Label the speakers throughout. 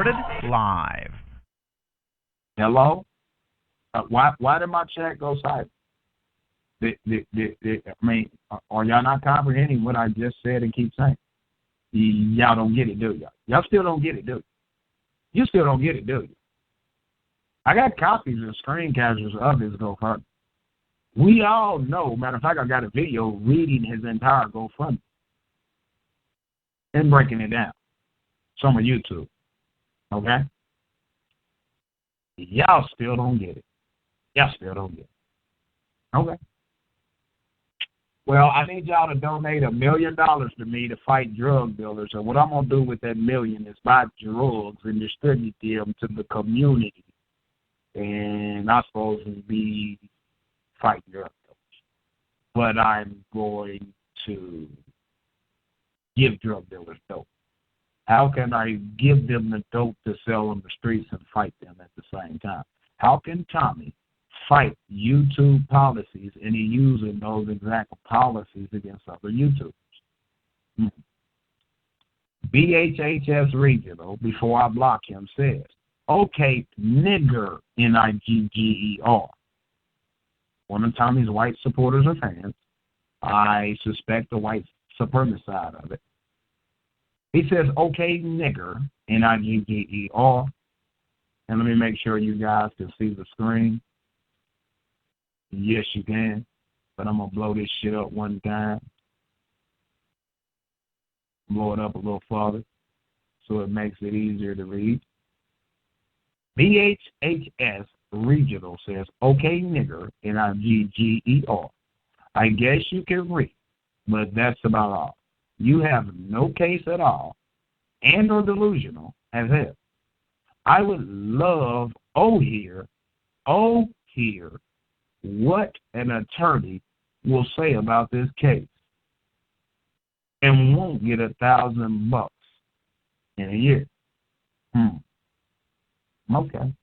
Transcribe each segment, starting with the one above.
Speaker 1: recorded live.
Speaker 2: Hello? Why did my chat go silent? Are y'all not comprehending what I just said and keep saying? Y'all don't get it, do y'all? Y'all still don't get it, do you? You still don't get it, do you? I got copies and screen captures of his GoFundMe. We all know, matter of fact, I got a video reading his entire GoFundMe and breaking it down. Some on YouTube. Okay? Y'all still don't get it. Y'all still don't get it. Okay. Well, I need y'all to donate $1 million to me to fight drug dealers. And what I'm going to do with that $1 million is buy drugs and distribute them to the community. And I'm supposed to be fighting drug dealers. But I'm going to give drug dealers dope. How can I give them the dope to sell on the streets and fight them at the same time? How can Tommy fight YouTube policies and he using those exact policies against other YouTubers? BHHS Regional, before I block him, says, okay, nigger, N-I-G-G-E-R. One of Tommy's white supporters or fans. I suspect the white supremacist side of it. He says, okay, nigger, N-I-G-G-E-R. And let me make sure you guys can see the screen. Yes, you can. But I'm going to blow this shit up one time. Blow it up a little farther so it makes it easier to read. BHHS Regional says, okay, nigger, N-I-G-G-E-R. I guess you can read, but that's about all. You have no case at all and or delusional as hell. I would love, hear what an attorney will say about this case and won't get $1,000 in a year. Okay.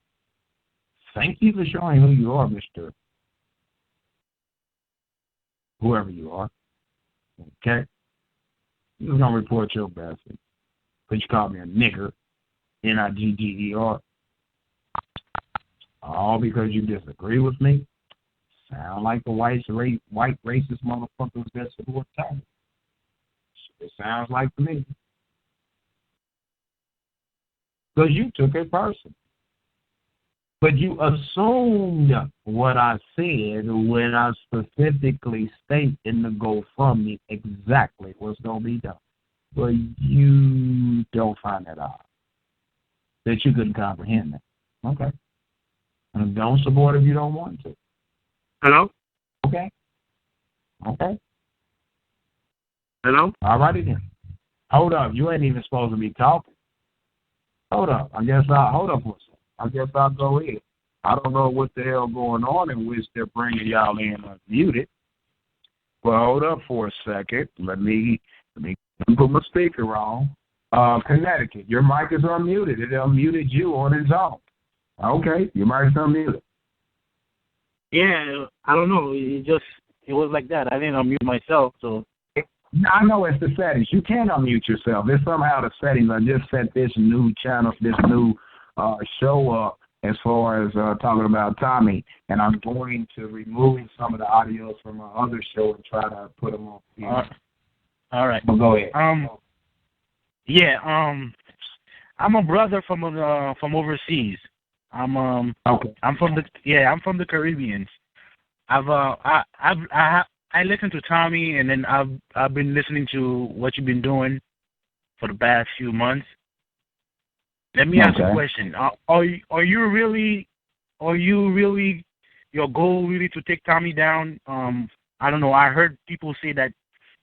Speaker 2: Thank you for showing who you are, Mr. Whoever you are. Okay? I'm just going to report your bastard. But you called me a nigger, N-I-G-G-E-R. All because you disagree with me. Sound like the white racist motherfuckers that support Tommy. It sounds like to me. Because you took it personal. But you assumed what I said when I specifically state in the GoFundMe exactly what's going to be done. But you don't find that odd. That you couldn't comprehend that. Okay. And don't support if you don't want to.
Speaker 3: Hello?
Speaker 2: Okay. Okay.
Speaker 3: Hello?
Speaker 2: All righty then. Hold up. You ain't even supposed to be talking. Hold up. Hold up for a second. I guess I'll go ahead. I don't know what the hell going on in which they're bringing y'all in unmuted. Well, hold up for a second. Let me put my speaker on. Connecticut, your mic is unmuted. It unmuted you on its own. Okay, your mic is unmuted.
Speaker 3: Yeah, I don't know. It was like that. I didn't unmute myself, so.
Speaker 2: I know it's the settings. You can unmute yourself. It's somehow the settings. I just set this new channel, this new show up as far as talking about Tommy, and I'm going to remove some of the audios from my other show and try to put them on.
Speaker 3: All right.
Speaker 2: Well, go ahead.
Speaker 3: I'm a brother from overseas.
Speaker 2: Okay.
Speaker 3: I'm from the Caribbean. I listen to Tommy, and then I've been listening to what you've been doing for the past few months. Let me ask you a question. Are you really your goal really to take Tommy down? I don't know. I heard people say that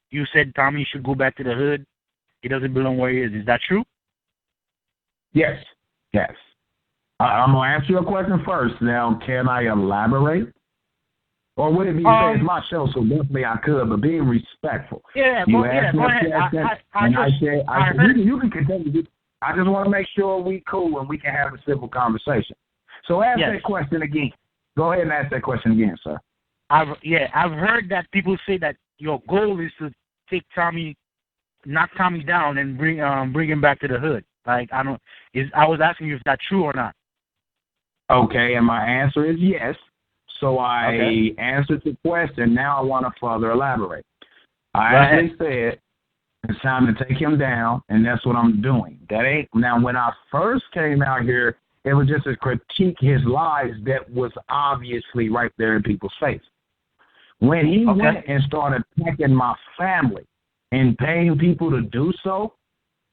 Speaker 3: you said Tommy should go back to the hood. He doesn't belong where he is. Is that true?
Speaker 2: Yes. I'm going to ask you a question first. Now, can I elaborate? Or would it be say it's my show, so definitely I could, but being respectful.
Speaker 3: Yeah,
Speaker 2: go
Speaker 3: ahead.
Speaker 2: You can continue. I just want to make sure we cool and we can have a civil conversation. So ask that question again. Go ahead and ask that question again, sir.
Speaker 3: I've heard that people say that your goal is to take knock Tommy down and bring him back to the hood. Like, I was asking you if that's true or not.
Speaker 2: Okay, and my answer is yes. So I answered the question. Now I want to further elaborate. I actually said it's time to take him down, and that's what I'm doing. That ain't now. When I first came out here, it was just to critique his lies that was obviously right there in people's face. When he went and started attacking my family and paying people to do so,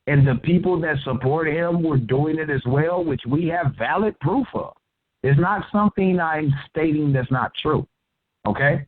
Speaker 2: and the people that support him were doing it as well, which we have valid proof of. It's not something I'm stating that's not true. Okay?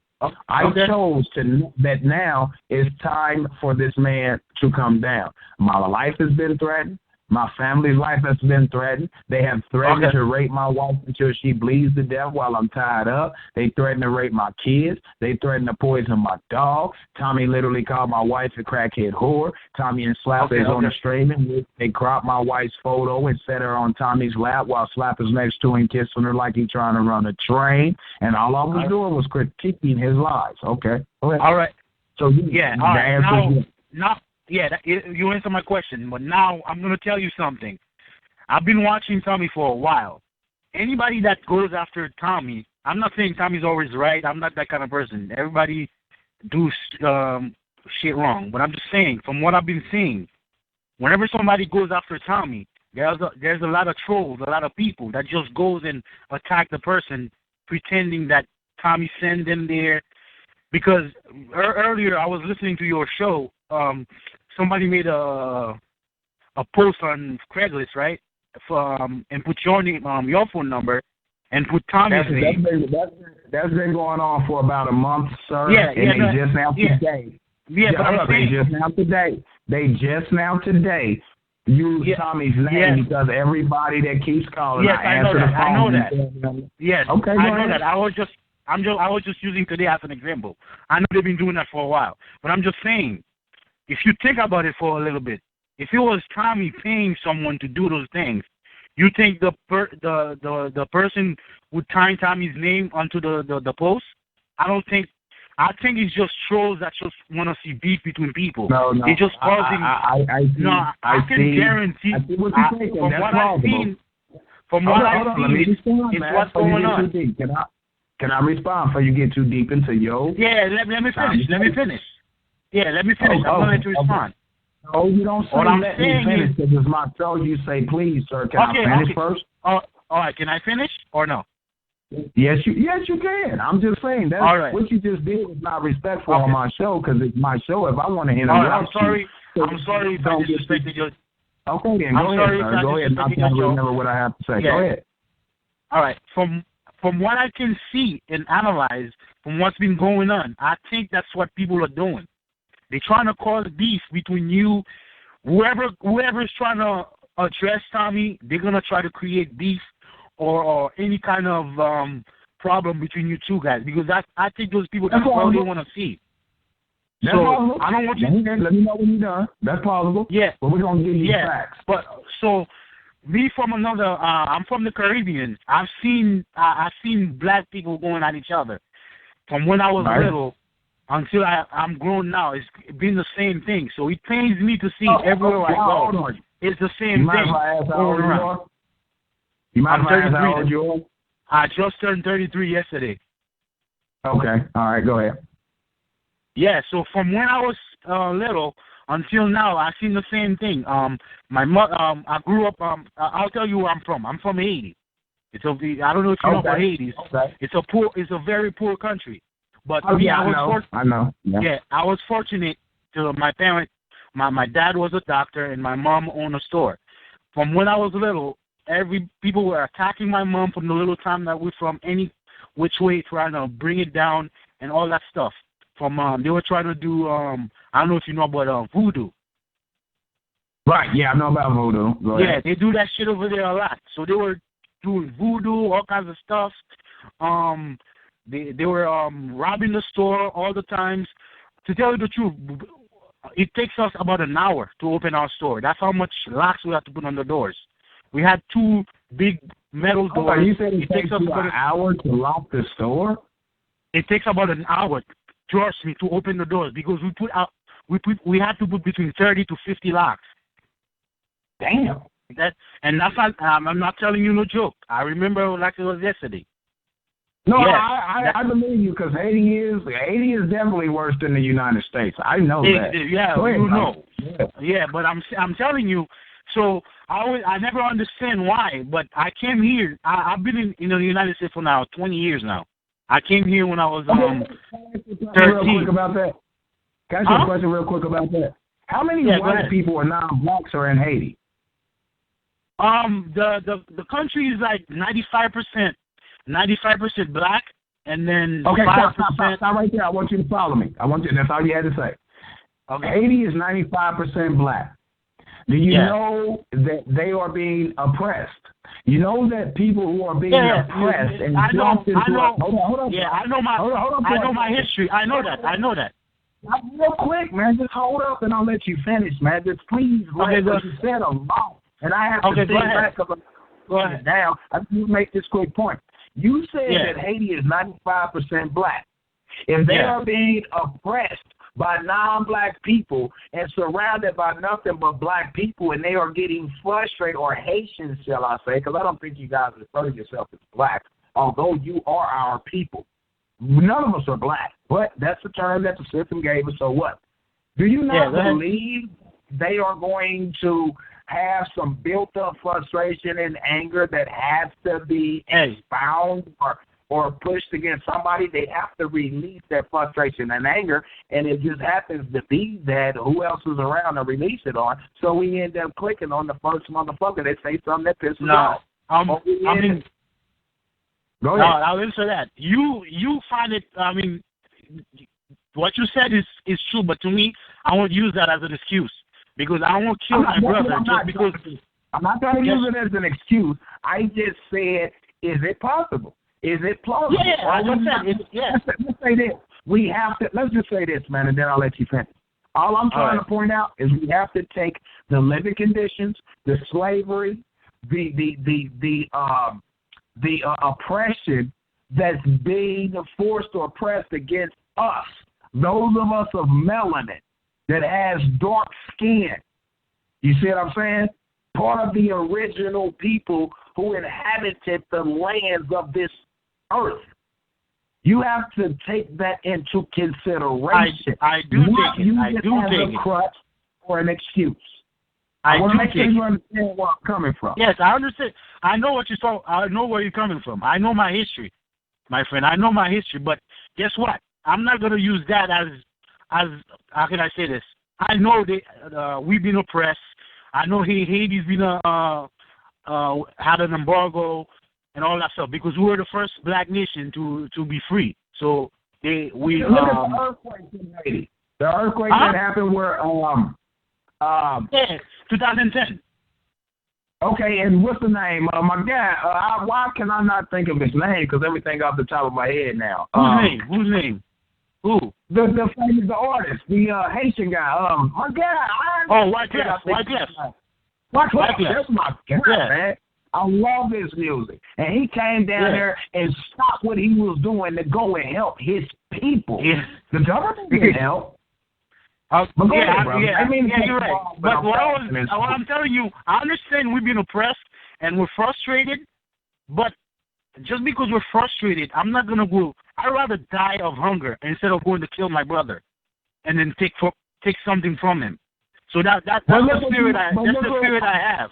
Speaker 2: I chose that now it's time for this man to come down. My life has been threatened. My family's life has been threatened. They have threatened to rape my wife until she bleeds to death while I'm tied up. They threatened to rape my kids. They threatened to poison my dog. Tommy literally called my wife a crackhead whore. Tommy and Slap is on the streaming. They cropped my wife's photo and set her on Tommy's lap while Slap is next to him kissing her like he's trying to run a train. And all I was doing was critiquing his lies. Okay.
Speaker 3: All right.
Speaker 2: So
Speaker 3: you answered my question, but now I'm going to tell you something. I've been watching Tommy for a while. Anybody that goes after Tommy, I'm not saying Tommy's always right. I'm not that kind of person. Everybody do shit wrong. But I'm just saying, from what I've been seeing, whenever somebody goes after Tommy, there's a lot of trolls, a lot of people that just goes and attack the person, pretending that Tommy sent them there. Because earlier I was listening to your show. Somebody made a post on Craigslist, right? And put your name, your phone number, and put Tommy's name.
Speaker 2: That's been going on for about a month, sir. They just now today. They just now today use Tommy's name because everybody that keeps calling, I answer the phone.
Speaker 3: I know that. Yes.
Speaker 2: Okay.
Speaker 3: I know that. I was just using today as an example. I know they've been doing that for a while, but I'm just saying, if you think about it for a little bit, if it was Tommy paying someone to do those things, you think the person would tie Tommy's name onto the post? I don't think. I think it's just trolls that just want to see beef between people.
Speaker 2: No.
Speaker 3: It's just causing. I can guarantee.
Speaker 2: I see what you're saying.
Speaker 3: From what I've seen, it's what's going on.
Speaker 2: Can I respond before you get too deep into your?
Speaker 3: Yeah, let me finish. Let me finish. Yeah, let me finish. I'm going to let you respond.
Speaker 2: No, you don't say let me finish because it's my show. You say, please, sir, can I finish first?
Speaker 3: All right, can I finish or no?
Speaker 2: Yes, you can. I'm just saying that what you just did was not respectful on my show because it's my show. If I want to interrupt
Speaker 3: I'm sorry if I disrespected you.
Speaker 2: Okay, then go ahead, sir. Go ahead. I'm trying to remember what I have to say. Yeah. Go ahead.
Speaker 3: All right. From what I can see and analyze from what's been going on, I think that's what people are doing. They're trying to cause beef between you. Whoever's trying to address Tommy, they're going to try to create beef or any kind of problem between you two guys because I think those people, that's all they want to see.
Speaker 2: That's plausible. I don't want you to let me know when you're done. That's plausible.
Speaker 3: Yeah.
Speaker 2: But we're going to give you facts.
Speaker 3: But so me from another, I'm from the Caribbean. I've seen black people going at each other. From when I was little until I'm grown now, it's been the same thing. So it pains me to see everywhere I go. It's the same thing going around.
Speaker 2: You mind if I ask how old you are?
Speaker 3: I just turned 33 yesterday.
Speaker 2: Okay. All right. Go ahead.
Speaker 3: Yeah. So from when I was little until now, I've seen the same thing. My mother. I grew up. I'll tell you where I'm from. I'm from Haiti. I don't know if you know about Haiti. It's a very poor country. But I know. Yeah, I was fortunate to my parents. My dad was a doctor and my mom owned a store. From when I was little, people were attacking my mom from the little time that we're from any which way, trying to bring it down and all that stuff. They were trying to do I don't know if you know about voodoo.
Speaker 2: Right. Yeah, I know about voodoo. Go ahead.
Speaker 3: Yeah, they do that shit over there a lot. So they were doing voodoo, all kinds of stuff. They were robbing the store all the times. To tell you the truth, it takes us about an hour to open our store. That's how much locks we have to put on the doors. We had 2 big metal doors.
Speaker 2: You said it takes us about an hour to lock the store?
Speaker 3: It takes about an hour, trust me, to open the doors because we had to put between 30 to 50 locks.
Speaker 2: Damn.
Speaker 3: And that's not. I'm not telling you no joke. I remember like it was yesterday.
Speaker 2: No,
Speaker 3: Yes,
Speaker 2: I believe you because Haiti is definitely worse than the United States. I know that.
Speaker 3: Yeah,
Speaker 2: Go ahead,
Speaker 3: you know.
Speaker 2: Yeah.
Speaker 3: But I'm telling you. So I never understand why. But I came here. I've been in the United States for now 20 years now. I came here when I was 13.
Speaker 2: Real quick about that. Can I ask you a question real quick about that? How many white people or non-blacks are in Haiti?
Speaker 3: The country is like 95% black, and then
Speaker 2: okay,
Speaker 3: 5%.
Speaker 2: Stop right there. I want you to follow me. That's all you had to say.
Speaker 3: Okay.
Speaker 2: Haiti is 95% black. Do you know that they are being oppressed? You know that people who are being oppressed and dropped into hold on.
Speaker 3: Yeah, I know my history. I know that.
Speaker 2: Real quick, man. Just hold up and I'll let you finish, man. Just please,
Speaker 3: okay,
Speaker 2: because you said a lot. And I have to think back because I'm down. I just make this quick point. You said that Haiti is 95% black. If they are being oppressed by non-black people and surrounded by nothing but black people, and they are getting frustrated, or Haitians, shall I say, because I don't think you guys refer to yourself as black, although you are our people. None of us are black, but that's the term that the system gave us, so what? Do you not believe they are going to have some built-up frustration and anger that has to be expounded or pushed against somebody? They have to release that frustration and anger, and it just happens to be that who else is around to release it on, so we end up clicking on the first motherfucker that say something that pisses off. Go ahead.
Speaker 3: I'll answer that. You find it, I mean, what you said is true, but to me, I won't use that as an excuse. Because I won't kill my brother just because.
Speaker 2: I'm not trying to use it as an excuse. I just said, is it possible? Is it plausible?
Speaker 3: Yeah, I just said
Speaker 2: Let's say this. We have to. Let's just say this, man, and then I'll let you finish. All I'm trying to point out is we have to take the living conditions, the slavery, the oppression that's being forced or oppressed against us. Those of us of melanin that has dark skin. You see what I'm saying? Part of the original people who inhabited the lands of this earth. You have to take that into consideration.
Speaker 3: I do take it. I do take it.
Speaker 2: A crutch or an excuse. I want to make sure you understand where I'm coming from.
Speaker 3: Yes, I understand. I know what you're talking. I know where you're coming from. I know my history, my friend. I know my history. But guess what? I'm not going to use that as how can I say this? I know that we've been oppressed. I know Haiti's been had an embargo and all that stuff because we were the first black nation to be free. So we
Speaker 2: look at the earthquake in Haiti. The earthquake that happened where
Speaker 3: 2010.
Speaker 2: Okay, and what's the name? My guy. Why can I not think of his name? Because everything off the top of my head now.
Speaker 3: Whose name? Who?
Speaker 2: The famous artist, the Haitian guy. My guy.
Speaker 3: Wyclef.
Speaker 2: That's my guy, man. I love his music. And he came down there and stopped what he was doing to go and help his people. Yeah. The government didn't help. You're right.
Speaker 3: But what I'm telling you, I understand we've been oppressed and we're frustrated, but just because we're frustrated, I'm not going to go. I'd rather die of hunger instead of going to kill my brother and then take something from him. So that's the spirit I have.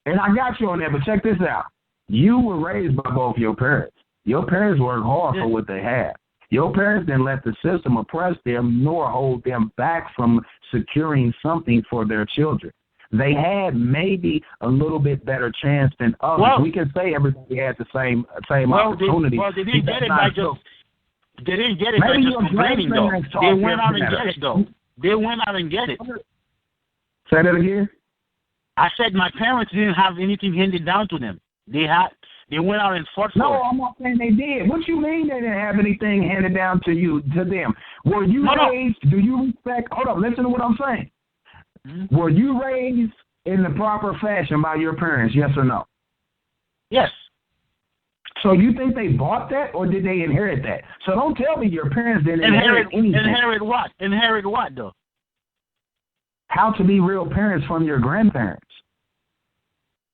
Speaker 2: And I got you on that, but check this out. You were raised by both your parents. Your parents worked hard for what they had. Your parents didn't let the system oppress them nor hold them back from securing something for their children. They had maybe a little bit better chance than others. We can say everybody had the same opportunity.
Speaker 3: They didn't get it by just complaining, though. They went out and get it, though. They went out and get it.
Speaker 2: Say that again?
Speaker 3: I said my parents didn't have anything handed down to them. They went out and fought for it.
Speaker 2: No, I'm not saying they did. What you mean they didn't have anything handed down to them? Were you raised? Do you respect? Hold up, listen to what I'm saying. Mm-hmm. Were you raised in the proper fashion by your parents? Yes or no?
Speaker 3: Yes.
Speaker 2: So you think they bought that, or did they inherit that? So don't tell me your parents didn't inherit anything.
Speaker 3: Inherit what? Inherit what, though?
Speaker 2: how to be real parents from your grandparents.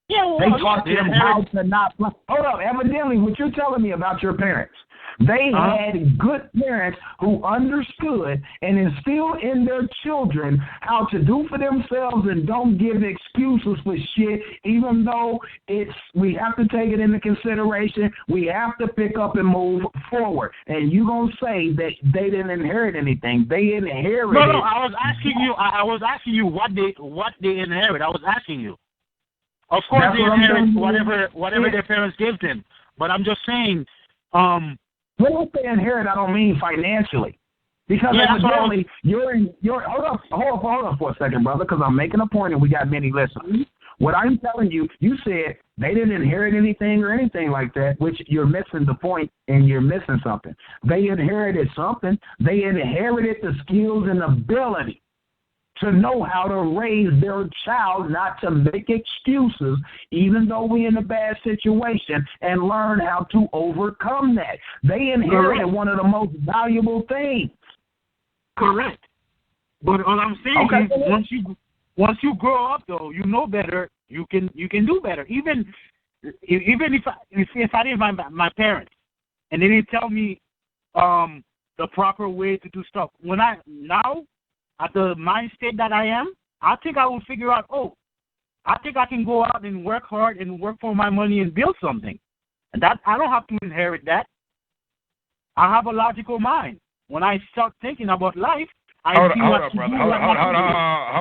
Speaker 3: Yeah, well,
Speaker 2: They taught them how to not play. Hold up, evidently, what you're telling me about your parents, they had good parents who understood and instilled in their children how to do for themselves and don't give excuses for shit, even though we have to take it into consideration. We have to pick up and move forward. And you going to say that they didn't inherit anything. They inherited.
Speaker 3: No, I was asking you what they inherit. I was asking you. Of course, they inherit whatever their parents give them. But I'm just saying.
Speaker 2: When I say inherit, I don't mean financially, because evidently you're hold up for a second, brother, because I'm making a point and we got many listeners. What I'm telling you, you said they didn't inherit anything or anything like that, which you're missing the point and you're missing something. They inherited something. They inherited the skills and ability to know how to raise their child, not to make excuses, even though we're in a bad situation, and learn how to overcome that. They inherited one of the most valuable things.
Speaker 3: Correct. But all I'm saying is once you grow up, though, you know better, you can do better. Even if I didn't find my parents and they didn't tell me the proper way to do stuff, at the mind state that I am, I think I will figure out, I think I can go out and work hard and work for my money and build something. And that I don't have to inherit that. I have a logical mind. When I start thinking about life,
Speaker 1: Hold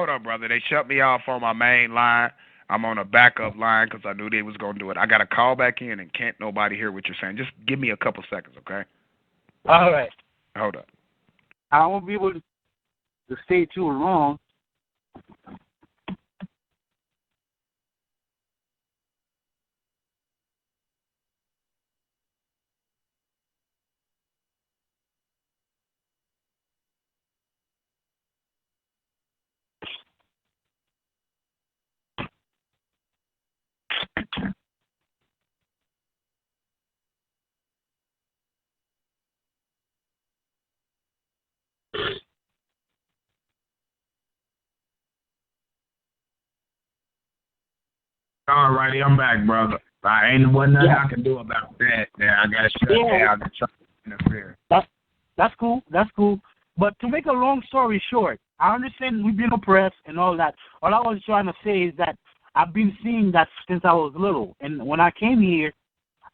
Speaker 1: up, brother. They shut me off on my main line. I'm on a backup line because I knew they was going to do it. I got to call back in and can't nobody hear what you're saying. Just give me a couple seconds, okay?
Speaker 3: All right.
Speaker 1: Hold up.
Speaker 3: I won't be able to stay too long.
Speaker 2: All righty, I'm back, brother. Ain't nothing I can do about that. Yeah, I got to shut down and try to interfere.
Speaker 3: That's cool. That's cool. But to make a long story short, I understand we've been oppressed and all that. All I was trying to say is that I've been seeing that since I was little. And when I came here,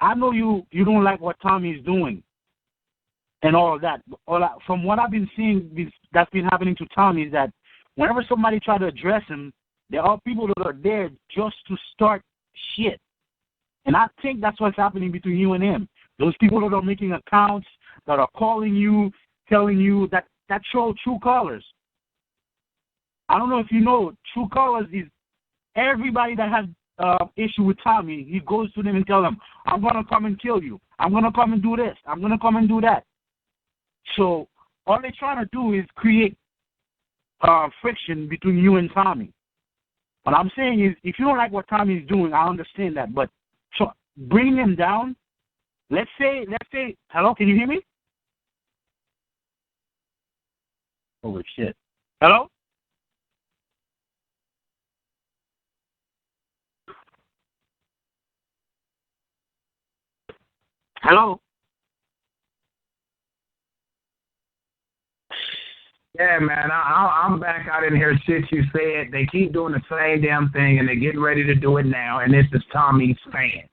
Speaker 3: I know you don't like what Tommy's doing and all of that. From what I've been seeing that's been happening to Tommy is that whenever somebody try to address him, there are people that are there just to start shit. And I think that's what's happening between you and him. Those people that are making accounts, that are calling you, telling you that show true colors. I don't know if you know, true colors is everybody that has issue with Tommy, he goes to them and tells them, I'm going to come and kill you. I'm going to come and do this. I'm going to come and do that. So all they're trying to do is create friction between you and Tommy. What I'm saying is, if you don't like what Tommy is doing, I understand that. But bring him down. Let's say, hello, can you hear me? Holy shit. Hello? Hello?
Speaker 2: Yeah, man, I'm back. I didn't hear shit you said. They keep doing the same damn thing, and they're getting ready to do it now. And this is Tommy's fans.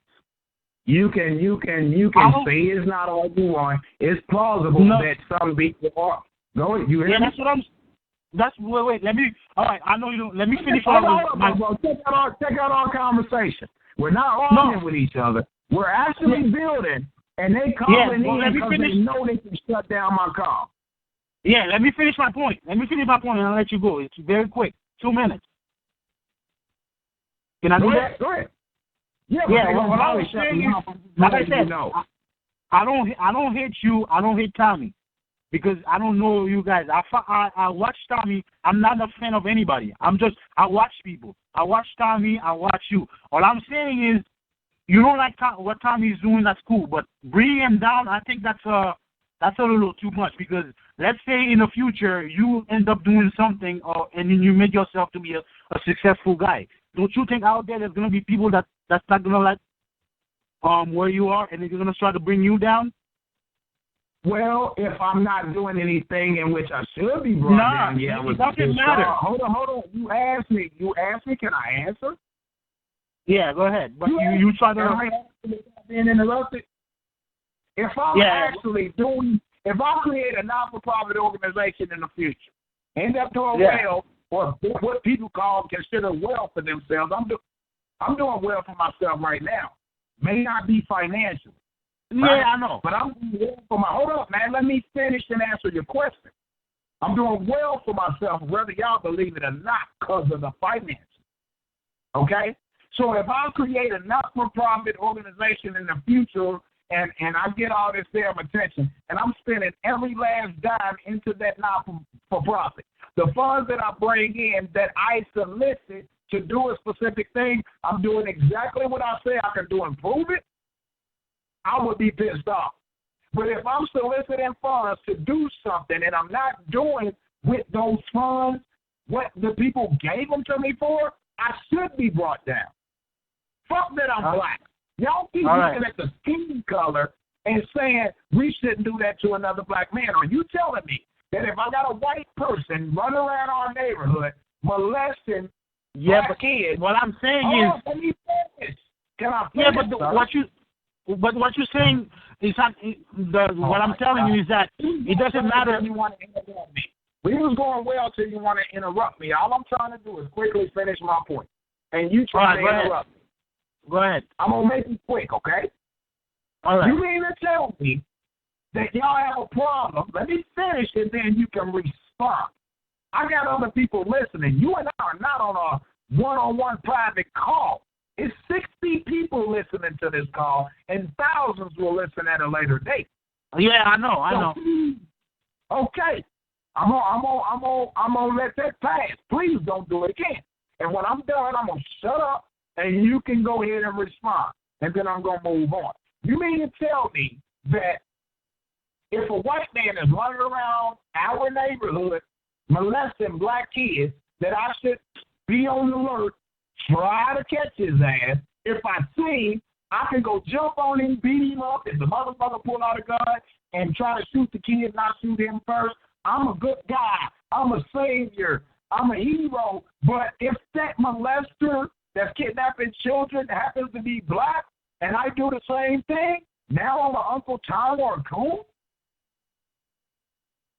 Speaker 2: You can say it's not all you want. It's plausible that some people are. Go ahead, you hear me?
Speaker 3: That's what I'm. Wait. Let me. All right, I know you don't. Let me finish.
Speaker 2: Check out our conversation. We're not arguing with each other. We're actually building, and they calling in because they know they can shut down my call.
Speaker 3: Yeah, let me finish my point. And I'll let you go. It's very quick. 2 minutes. Can I do that?
Speaker 2: Go ahead.
Speaker 3: Yeah. What I was saying is, like I said, I don't hate you. I don't hate Tommy because I don't know you guys. I watch Tommy. I'm not a fan of anybody. I watch people. I watch Tommy. I watch you. All I'm saying is, you don't like what Tommy is doing. That's cool, but bringing him down, I think that's a little too much because let's say in the future you end up doing something, and then you make yourself to be a successful guy. Don't you think out there there's gonna be people that's not gonna like where you are, and they're gonna try to bring you down?
Speaker 2: Well, if I'm not doing anything in which I should be brought down, yeah,
Speaker 3: it doesn't matter.
Speaker 2: Hold on. You asked me. Can I answer?
Speaker 3: Yeah, go ahead. But you try to.
Speaker 2: Am I being interrupted? If I'm if I create a not-for-profit organization in the future, end up doing well, or what people consider well for themselves, I'm doing well for myself right now. May not be financial.
Speaker 3: Yeah,
Speaker 2: right?
Speaker 3: I know.
Speaker 2: But I'm doing well for hold up, man. Let me finish and answer your question. I'm doing well for myself, whether y'all believe it or not, because of the finances. Okay? So if I create a not-for-profit organization in the future and I get all this damn attention and I'm spending every last dime into that not-for-profit, the funds that I bring in that I solicit to do a specific thing, I'm doing exactly what I say I can do and prove it, I would be pissed off. But if I'm soliciting funds to do something and I'm not doing with those funds what the people gave them to me for, I should be brought down. Fuck that I'm black. Y'all keep looking at the skin color and saying we shouldn't do that to another black man. Are you telling me that if I got a white person running around our neighborhood molesting black kids?
Speaker 3: What I'm saying is,
Speaker 2: let me finish. Can I finish?
Speaker 3: What you're saying is that what I'm telling you is that it doesn't matter.
Speaker 2: You want to interrupt me. We was going well till you want to interrupt me. All I'm trying to do is quickly finish my point, and you trying to interrupt me.
Speaker 3: Go ahead.
Speaker 2: I'm gonna make it quick, okay?
Speaker 3: All right.
Speaker 2: You mean to tell me that y'all have a problem? Let me finish, and then you can respond. I got other people listening. You and I are not on a one-on-one private call. It's 60 people listening to this call, and thousands will listen at a later date.
Speaker 3: Yeah, I know.
Speaker 2: Okay. I'm gonna let that pass. Please don't do it again. And when I'm done, I'm gonna shut up, and you can go ahead and respond, and then I'm gonna move on. You mean to tell me that if a white man is running around our neighborhood molesting black kids, that I should be on the alert, try to catch his ass? If I see him, I can go jump on him, beat him up. If the motherfucker pull out a gun and try to shoot the kid, not shoot him first, I'm a good guy. I'm a savior. I'm a hero. But if that molester that's kidnapping children happens to be black, and I do the same thing, now I'm an Uncle Tom or a coon?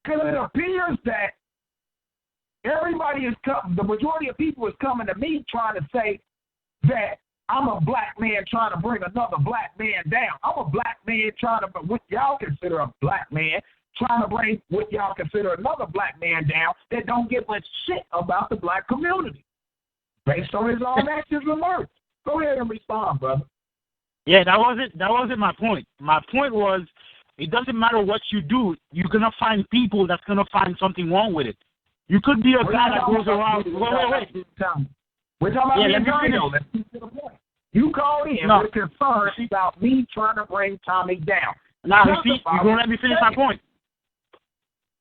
Speaker 2: Because it appears that the majority of people is coming to me trying to say that I'm a black man trying to bring another black man down. I'm a black man trying to, what y'all consider a black man, trying to bring what y'all consider another black man down that don't give a shit about the black community. Based on his own actions and words. Go ahead and respond, brother.
Speaker 3: Yeah, that wasn't my point. My point was, it doesn't matter what you do, you're going to find people that's going to find something wrong with it. You could be a guy that goes around. Wait.
Speaker 2: We're talking about let's get to the point. You called in with concerns about me trying to bring Tommy down.
Speaker 3: Now, you're going to let me finish my point.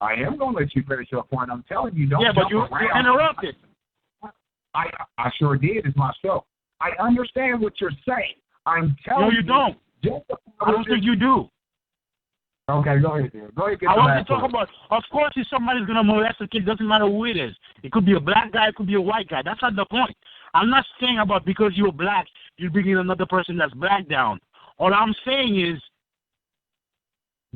Speaker 2: I am going to let you finish your point. I'm telling you, don't
Speaker 3: but you interrupted.
Speaker 2: I sure did. It's my show. I understand what you're saying. I'm telling you.
Speaker 3: No, you don't. I don't think you do.
Speaker 2: Okay, go ahead, dude. Go ahead.
Speaker 3: I want to talk about, of course, if somebody's going to molest a kid, doesn't matter who it is. It could be a black guy, it could be a white guy. That's not the point. I'm not saying about because you're black, you're bringing another person that's black down. All I'm saying is,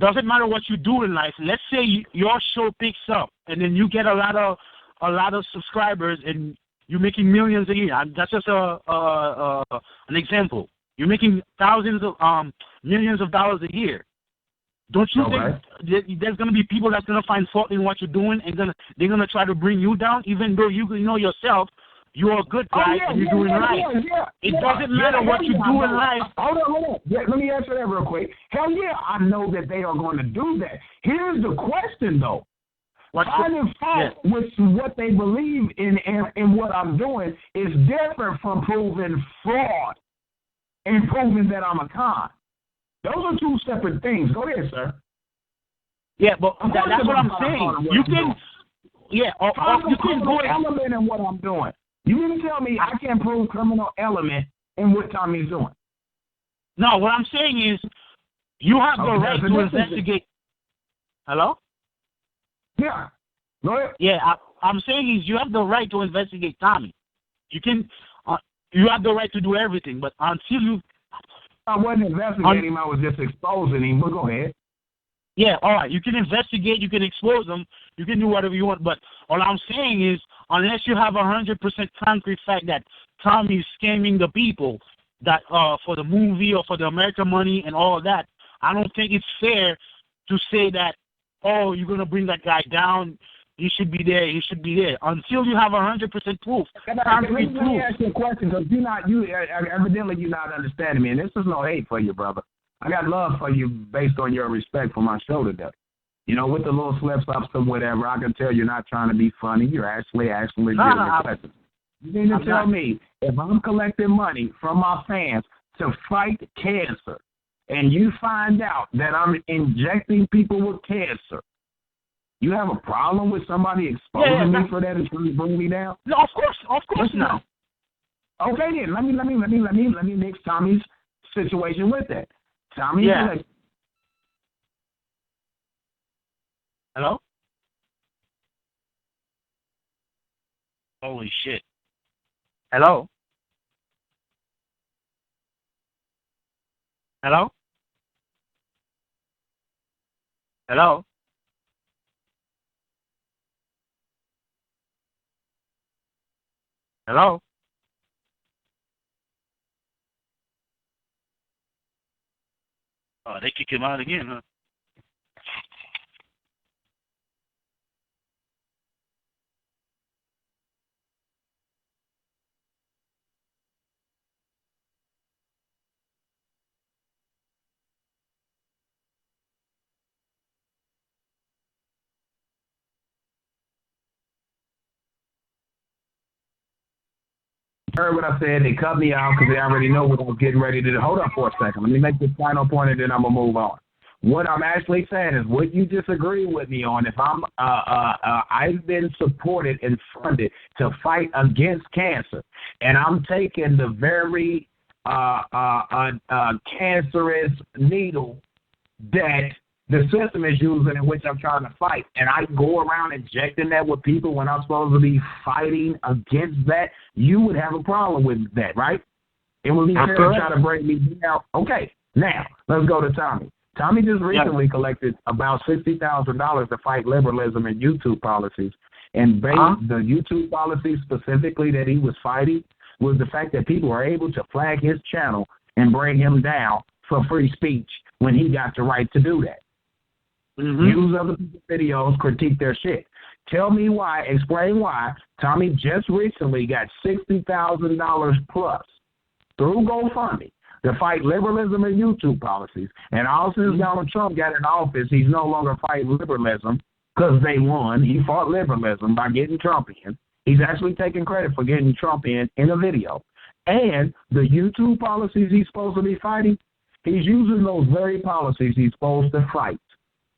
Speaker 3: doesn't matter what you do in life. Let's say your show picks up, and then you get a lot of subscribers, and you're making millions a year. That's just an example. You're making millions of dollars a year. Don't you think there's going to be people that's going to find fault in what you're doing, and they're going to try to bring you down, even though you know yourself you're a good guy and you're doing right. It doesn't matter what you do in life.
Speaker 2: Hold on. Yeah, let me answer that real quick. Hell yeah, I know that they are going to do that. Here's the question, though. Finding fault with what they believe in what I'm doing is different from proving fraud and proving that I'm a con. Those are two separate things. Go ahead, sir.
Speaker 3: Yeah, but that's what I'm saying. You can, you can go
Speaker 2: element in what I'm doing. You mean to tell me I can't prove criminal element in what Tommy's doing?
Speaker 3: No, what I'm saying is you have the right to investigate. Hello?
Speaker 2: Yeah. Go ahead.
Speaker 3: Yeah, I'm saying is you have the right to investigate Tommy. You can, you have the right to do everything, but until you...
Speaker 2: I wasn't investigating him, I was just exposing him, but go ahead.
Speaker 3: Yeah, all right, you can investigate, you can expose them, you can do whatever you want, but all I'm saying is unless you have 100% concrete fact that Tommy is scamming the people that for the movie or for the American money and all of that, I don't think it's fair to say that, oh, you're going to bring that guy down, he should be there, he should be there, until you have 100% proof.
Speaker 2: Let me ask you a question, because evidently you're not understanding me, and this is no hate for you, brother. I got love for you based on your respect for my show today. You know, with the little slips-ups or whatever, I can tell you're not trying to be funny. You're actually getting your questions. You mean to tell me if I'm collecting money from my fans to fight cancer, and you find out that I'm injecting people with cancer, you have a problem with somebody exposing me for that and trying to bring me down?
Speaker 3: No, of course not.
Speaker 2: Okay, then let me mix Tommy's situation with that. Tommy,
Speaker 3: hello? Holy shit. Hello? Hello? Hello? Hello? Oh, they kick him out again, huh?
Speaker 2: Heard what I said. They cut me out because they already know what I was getting ready to do. Hold up for a second. Let me make this final point, and then I'm going to move on. What I'm actually saying is what you disagree with me on. If I've been supported and funded to fight against cancer, and I'm taking the very cancerous needle that the system is using in which I'm trying to fight, and I go around injecting that with people when I'm supposed to be fighting against that, you would have a problem with that, right? It would be fair to try to break me down. Okay, now let's go to Tommy. Tommy just recently collected about $60,000 to fight liberalism and YouTube policies, and the YouTube policies specifically that he was fighting was the fact that people were able to flag his channel and bring him down for free speech when he got the right to do that. Use other people's videos, critique their shit. Tell me why, explain why Tommy just recently got $60,000 plus through GoFundMe to fight liberalism and YouTube policies. And all since Donald Trump got in office, he's no longer fighting liberalism because they won. He fought liberalism by getting Trump in. He's actually taking credit for getting Trump in a video. And the YouTube policies he's supposed to be fighting, he's using those very policies he's supposed to fight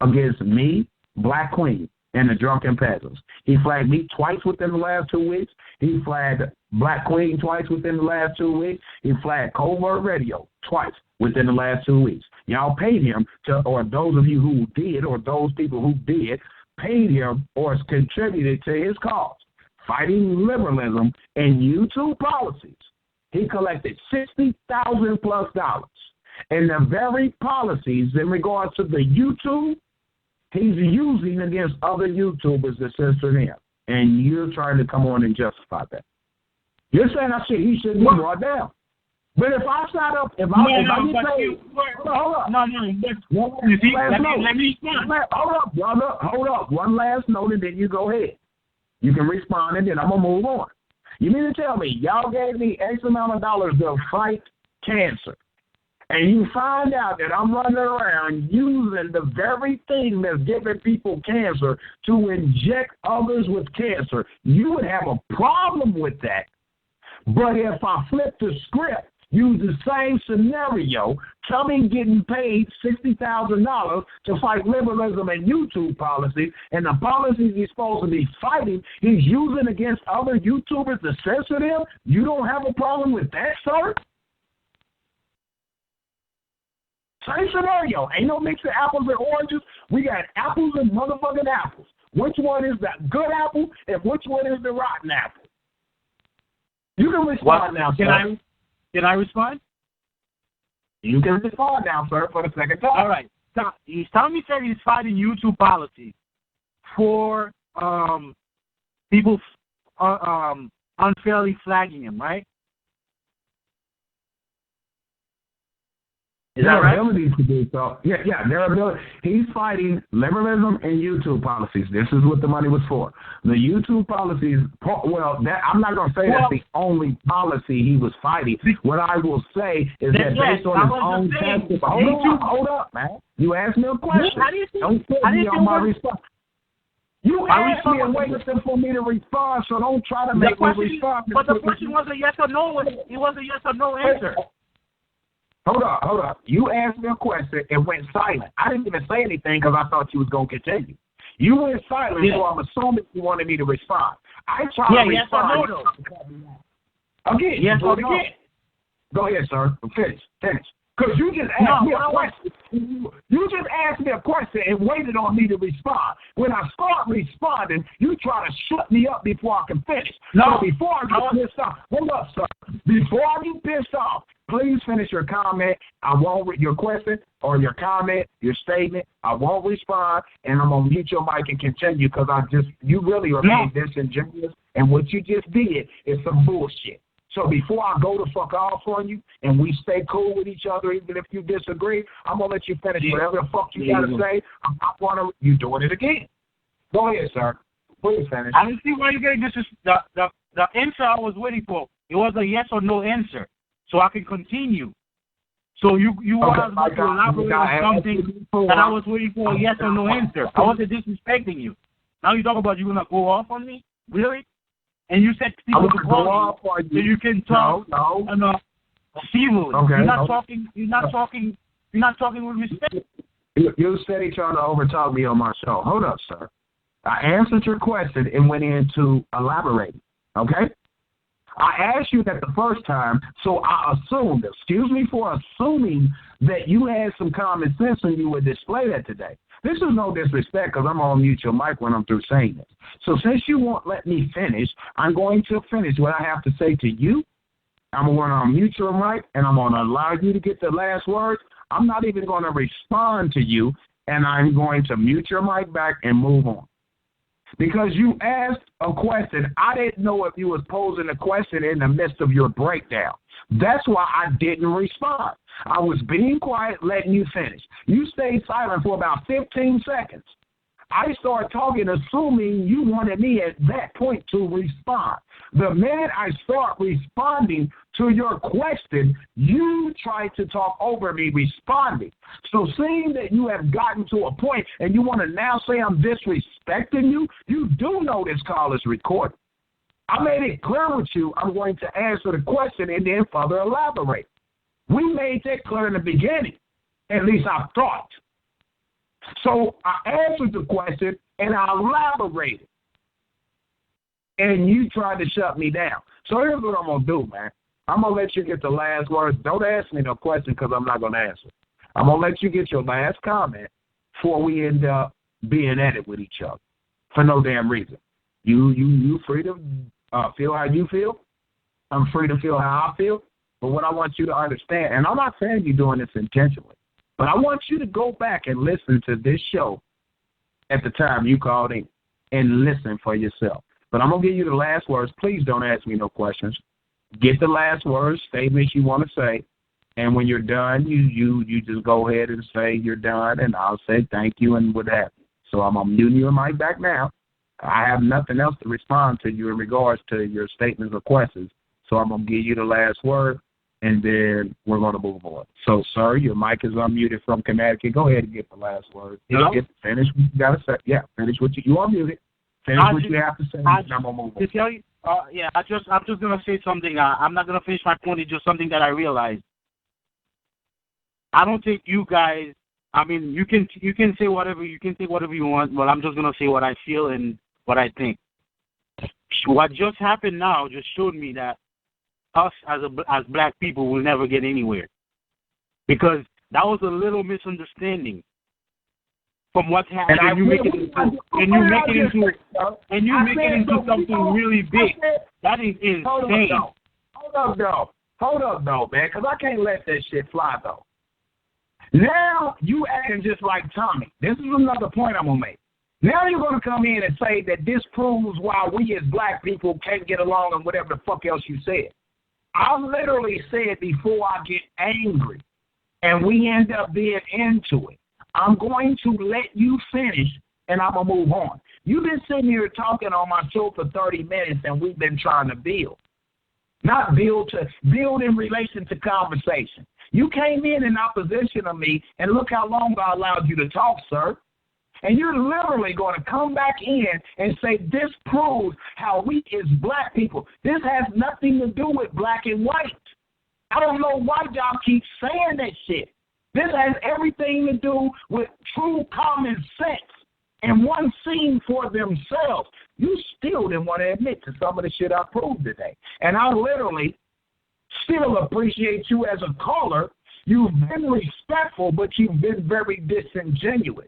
Speaker 2: against me, Black Queen, and the drunken peasants. He flagged me twice within the last 2 weeks. He flagged Black Queen twice within the last 2 weeks. He flagged Covert Radio twice within the last 2 weeks. Y'all paid him to, or those of you who did, or those people who did, paid him or contributed to his cause, fighting liberalism and YouTube policies. He collected $60,000 plus. And the very policies in regards to the YouTube, he's using against other YouTubers that censor him. And you're trying to come on and justify that. You're saying he shouldn't be brought down. But if I sat up, hold up. One last note, and then you go ahead. You can respond, and then I'm going to move on. You mean to tell me y'all gave me X amount of dollars to fight cancer, and you find out that I'm running around using the very thing that's giving people cancer to inject others with cancer, you would have a problem with that. But if I flip the script use the same scenario, coming getting paid $60,000 to fight liberalism and YouTube policies, and the policies he's supposed to be fighting, he's using against other YouTubers to censor them? You don't have a problem with that, sir? Same scenario. Ain't no mix of apples and oranges. We got apples and motherfucking apples. Which one is the good apple and which one is the rotten apple? You can respond now, sir.
Speaker 3: Can I respond?
Speaker 2: You can respond now, sir, for the second time.
Speaker 3: All right. Tommy said he's fighting YouTube policy for people unfairly flagging him, right? Is that right?
Speaker 2: Their ability to do so. Yeah, their ability. He's fighting liberalism and YouTube policies. This is what the money was for. The YouTube policies, well, that I'm not going to say that's the only policy he was fighting. What I will say is that based on his own testimony. Hold up, man. You asked me a question. Don't put me on my response. You asked me and waited for me to respond, so don't try to make me respond.
Speaker 3: But the question was a yes or no. It was a yes or no answer.
Speaker 2: Hold up. You asked me a question and went silent. I didn't even say anything because I thought you was going to continue. You went silent, so I'm assuming you wanted me to respond. I tried to respond.
Speaker 3: Yes or no,
Speaker 2: again, yes or no. Go ahead, sir. Finish. Because you just asked me a question. You just asked me a question and waited on me to respond. When I start responding, you try to shut me up before I can finish.
Speaker 3: No.
Speaker 2: So before I get pissed off, hold up, sir. Before I get pissed off, please finish your comment. I won't read your question or your comment, your statement. I won't respond, and I'm gonna mute your mic and continue because you really are being disingenuous, and what you just did is some bullshit. So before I go the fuck off on you and we stay cool with each other, even if you disagree, I'm going to let you finish whatever the fuck you got to say. I'm not going to, you doing it again. Go ahead, sir. Please finish.
Speaker 3: I didn't see why you're getting this. The answer I was waiting for, it was a yes or no answer, so I can continue. So you wanted to elaborate on something that I was waiting for a yes or no answer. I wasn't disrespecting you. Now you talk about you're going to go off on me? Really? And you said people to call you, so you can talk civilly.
Speaker 2: Okay,
Speaker 3: you're not talking. You're not talking with respect.
Speaker 2: You said he trying to overtalk me on my show. Hold up, sir. I answered your question and went into elaborating. Okay. I asked you that the first time, so I assumed. Excuse me for assuming that you had some common sense when you would display that today. This is no disrespect because I'm going to mute your mic when I'm through saying this. So since you won't let me finish, I'm going to finish what I have to say to you. I'm going to mute your mic, and I'm going to allow you to get the last words. I'm not even going to respond to you, and I'm going to mute your mic back and move on. Because you asked a question, I didn't know if you was posing a question in the midst of your breakdown. That's why I didn't respond. I was being quiet, letting you finish. You stayed silent for about 15 seconds. I started talking, assuming you wanted me at that point to respond. The minute I start responding to your question, you try to talk over me responding. So seeing that you have gotten to a point and you want to now say I'm disrespecting you, you do know this call is recorded. I made it clear with you I'm going to answer the question and then further elaborate. We made that clear in the beginning. At least I thought. So I answered the question and I elaborated. And you tried to shut me down. So here's what I'm going to do, man. I'm going to let you get the last words. Don't ask me no question because I'm not going to answer. I'm going to let you get your last comment before we end up being at it with each other for no damn reason. You free to feel how you feel. I'm free to feel how I feel. But what I want you to understand, and I'm not saying you're doing this intentionally, but I want you to go back and listen to this show at the time you called in and listen for yourself. But I'm going to give you the last words. Please don't ask me no questions. Get the last words, statements you want to say, and when you're done, you just go ahead and say you're done, and I'll say thank you and what have you. So I'm going to mute your mic back now. I have nothing else to respond to you in regards to your statements or questions. So I'm going to give you the last word, and then we're going to move on. So, sir, your mic is unmuted from Connecticut. Go ahead and get the last word. Finish what you got to say. Yeah, finish what you are muted. Finish what you have to say, and I'm going to move on.
Speaker 3: Yeah, I'm just gonna say something. I'm not gonna finish my point. It's just something that I realized. I don't think you guys. I mean, you can say whatever you want, but I'm just gonna say what I feel and what I think. What just happened now just showed me that us as black people will never get anywhere, because that was a little misunderstanding from what's happening. And you make it into something really big. That is insane.
Speaker 2: Hold up, though, man, because I can't let that shit fly, though. Now you acting just like Tommy. This is another point I'm going to make. Now you're going to come in and say that this proves why we as black people can't get along and whatever the fuck else you said. I literally said before I get angry and we end up being into it, I'm going to let you finish and I'm going to move on. You've been sitting here talking on my show for 30 minutes and we've been trying to build. Not build in relation to conversation. You came in opposition of me, and look how long I allowed you to talk, sir. And you're literally going to come back in and say this proves how we as black people, this has nothing to do with black and white. I don't know why y'all keep saying that shit. This has everything to do with true common sense and one scene for themselves. You still didn't want to admit to some of the shit I proved today. And I literally still appreciate you as a caller. You've been respectful, but you've been very disingenuous.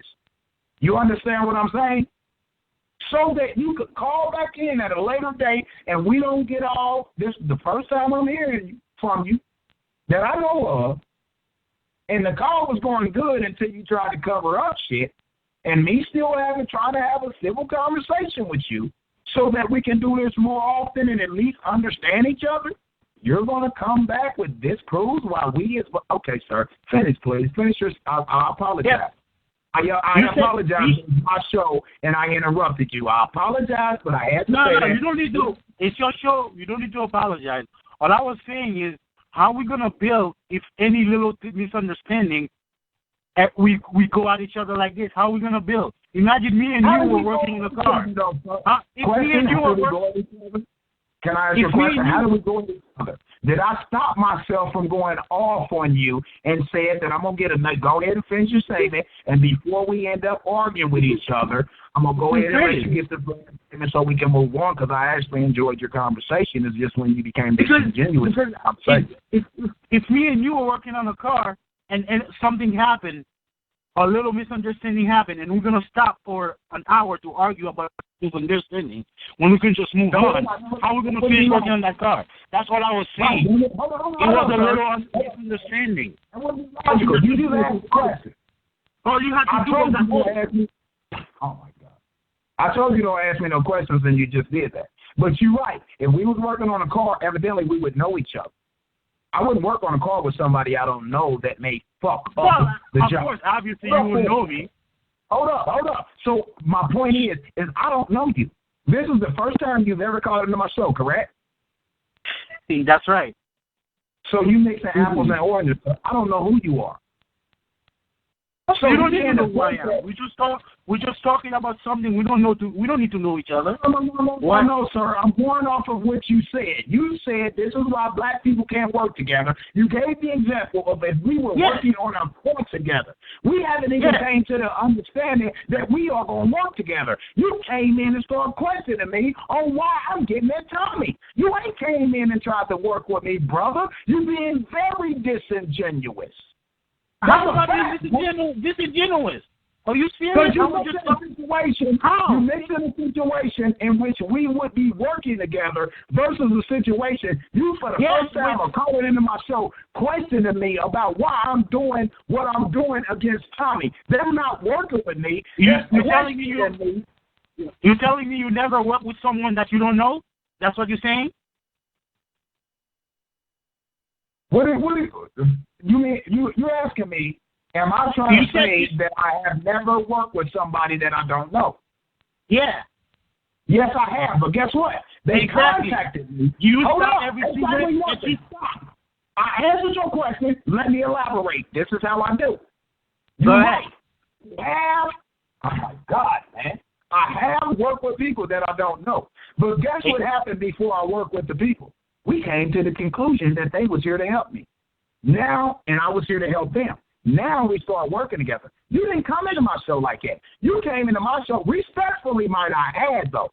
Speaker 2: You understand what I'm saying? So that you could call back in at a later date and we don't get all this. The first time I'm hearing from you that I know of, and the call was going good until you tried to cover up shit, and me still trying to have a civil conversation with you so that we can do this more often and at least understand each other. You're going to come back with this proves while we is okay, sir. Finish, please. Finish your. I apologize. Yeah. I apologize. It's my show, and I interrupted you. I apologize, but I had to say that.
Speaker 3: No, you don't need to. It's your show. You don't need to apologize. All I was saying is, how are we going to build if any little misunderstanding, we go at each other like this? How are we going to build? Imagine me and you were working in the car.
Speaker 2: Can I ask you a question? How do we go with each other? Did I stop myself from going off on you and said that I'm going to get a go ahead and finish your statement, and before we end up arguing with each other, I'm going to go ahead and let you get the statement so we can move on, because I actually enjoyed your conversation. It's just when you became disingenuous.
Speaker 3: If me and you were working on a car and something happened, a little misunderstanding happened, and we're going to stop for an hour to argue about misunderstanding when we can just move on. How are we going to finish working on that car? That's what I was saying. It was a little misunderstanding.
Speaker 2: You do ask a question.
Speaker 3: All you have to do is
Speaker 2: oh, my God. I told you don't ask me no questions, and you just did that. But you're right. If we was working on a car, evidently we would know each other. I wouldn't work on a car with somebody I don't know that may fuck up the job.
Speaker 3: Of course, obviously you would know me.
Speaker 2: Hold up. So my point is I don't know you. This is the first time you've ever called into my show, correct?
Speaker 3: That's right.
Speaker 2: So you mixing apples and oranges. I don't know who you are.
Speaker 3: So you don't need to know who I am. We're just talking about something we don't know. We don't need to know each other.
Speaker 2: No, sir. I'm going off of what you said. You said this is why black people can't work together. You gave the example of if we were working on a court together. We haven't even came to the understanding that we are going to work together. You came in and started questioning me on why I'm getting at Tommy. You ain't came in and tried to work with me, brother. You're being very disingenuous.
Speaker 3: How about disingenuous? Are you serious?
Speaker 2: You mentioned a situation in which we would be working together versus a situation you for the first time are calling into my show questioning me about why I'm doing what I'm doing against Tommy. They're not working with me.
Speaker 3: You're telling me you never work with someone that you don't know? That's what you're saying?
Speaker 2: You mean you're asking me? Am I trying to say that I have never worked with somebody that I don't know?
Speaker 3: Yeah.
Speaker 2: Yes, I have. But guess what? They contacted me.
Speaker 3: You stop everything that you
Speaker 2: stop. I answered your question. Let me elaborate. This is how I do.
Speaker 3: Go ahead.
Speaker 2: Oh my God, man. I have worked with people that I don't know. But guess what happened before I worked with the people? We came to the conclusion that they was here to help me. Now, and I was here to help them. Now we start working together. You didn't come into my show like that. You came into my show respectfully, might I add, though.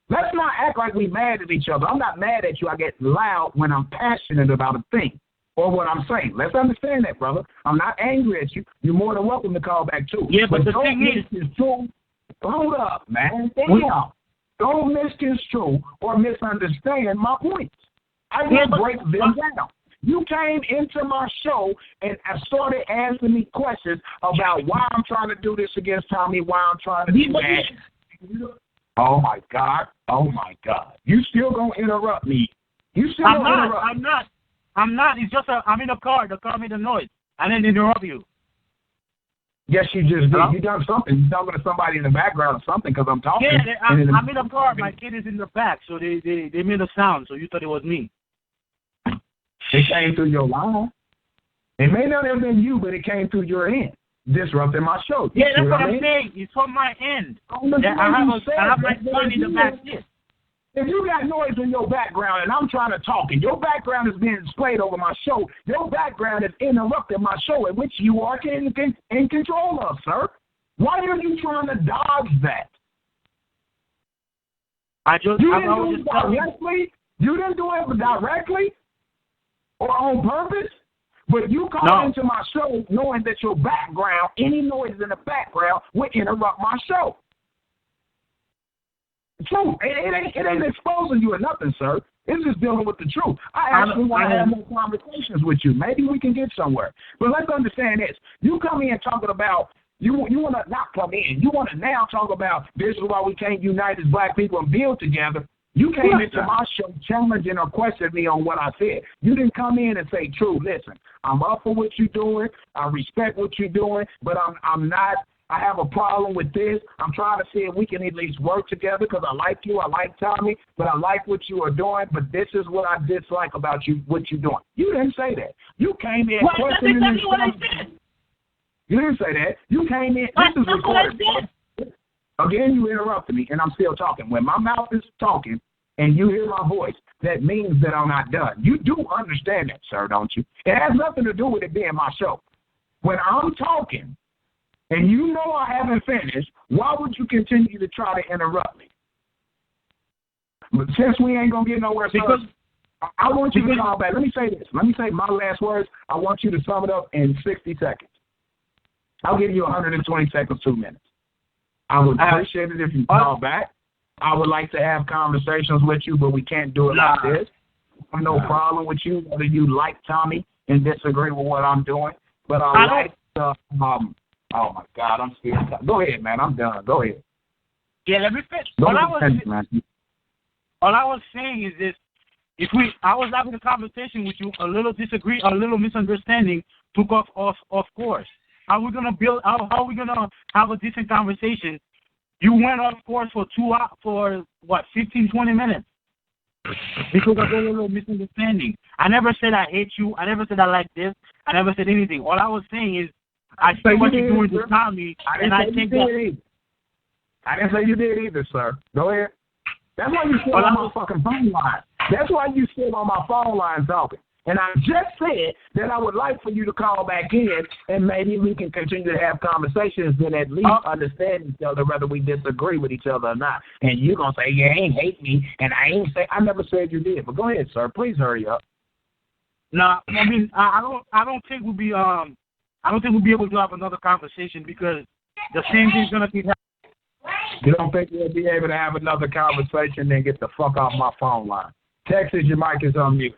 Speaker 2: Let's not act like we mad at each other. I'm not mad at you. I get loud when I'm passionate about a thing or what I'm saying. Let's understand that, brother. I'm not angry at you. You're more than welcome to call back, too.
Speaker 3: Yeah, but the thing is,
Speaker 2: hold up, man. Don't misconstrue or misunderstand my points. I will break them down. You came into my show and started asking me questions about why I'm trying to do this against Tommy, why I'm trying to do that. Oh, my God. Oh, my God. You still going to interrupt me. You still going to interrupt me.
Speaker 3: I'm not. It's just I'm in the car. The car made a noise. I didn't interrupt you.
Speaker 2: Yes, you just did. You done something. You talking to somebody in the background or something because I'm talking.
Speaker 3: Yeah, I'm in the car. My kid is in the back, so they made a sound, so you thought it was me.
Speaker 2: It came through your line. It may not have been you, but it came through your end, disrupting my show.
Speaker 3: Yeah, that's what I'm saying. It's from my end. I have my son in the back.
Speaker 2: If you got noise in your background and I'm trying to talk and your background is being displayed over my show, your background is interrupting my show in which you are in control of, sir. Why are you trying to dodge that? You didn't do it directly or on purpose, but you called into my show knowing that your background, any noise in the background, would interrupt my show. True. It ain't exposing you or nothing, sir. It's just dealing with the truth. I actually want to have more conversations with you. Maybe we can get somewhere. But let's understand this. You come in talking about, you want to not come in. You want to now talk about this is why we can't unite as black people and build together. You came into my show challenging or questioning me on what I said. You didn't come in and say, True, listen, I'm up for what you're doing. I respect what you're doing, but I'm not. I have a problem with this. I'm trying to see if we can at least work together because I like you. I like Tommy, but I like what you are doing. But this is what I dislike about you, what you're doing. You didn't say that. You came in questioning me. What I said. You didn't say that. You came in. This is recorded. Again, you interrupted me, and I'm still talking. When my mouth is talking and you hear my voice, that means that I'm not done. You do understand that, sir, don't you? It has nothing to do with it being my show. When I'm talking, and you know I haven't finished, why would you continue to try to interrupt me? But since we ain't going to get nowhere, because I want you to call back. Let me say this. Let me say my last words. I want you to sum it up in 60 seconds. I'll give you 120 seconds, 2 minutes. I would appreciate it if you call back. I would like to have conversations with you, but we can't do it like this. I have no problem with you, whether you like Tommy and disagree with what I'm doing. But I like the oh, my God, I'm scared. Go ahead, man. I'm done. Go ahead.
Speaker 3: Yeah, let me finish. All I was saying is this. I was having a conversation with you, a little misunderstanding took off course. How are we going to have a decent conversation? You went off course for 2 hours, for 15, 20 minutes. Because of a little misunderstanding. I never said I hate you. I never said I like this. I never said anything. All I was saying is, I see what you're doing to Tommy, and I think that...
Speaker 2: I didn't say you did either, sir. Go ahead. That's why you sit on my fucking phone line. That's why you sit on my phone line talking. And I just said that I would like for you to call back in, and maybe we can continue to have conversations and at least understand each other, whether we disagree with each other or not. And you're going to say, you ain't hate me, and I never said you did. But go ahead, sir. Please hurry up.
Speaker 3: No, I mean, I don't think we'll be able to have another conversation because the same thing's going to keep happening.
Speaker 2: You don't think we'll be able to have another conversation? Then get the fuck off my phone line. Texas, your mic is on mute.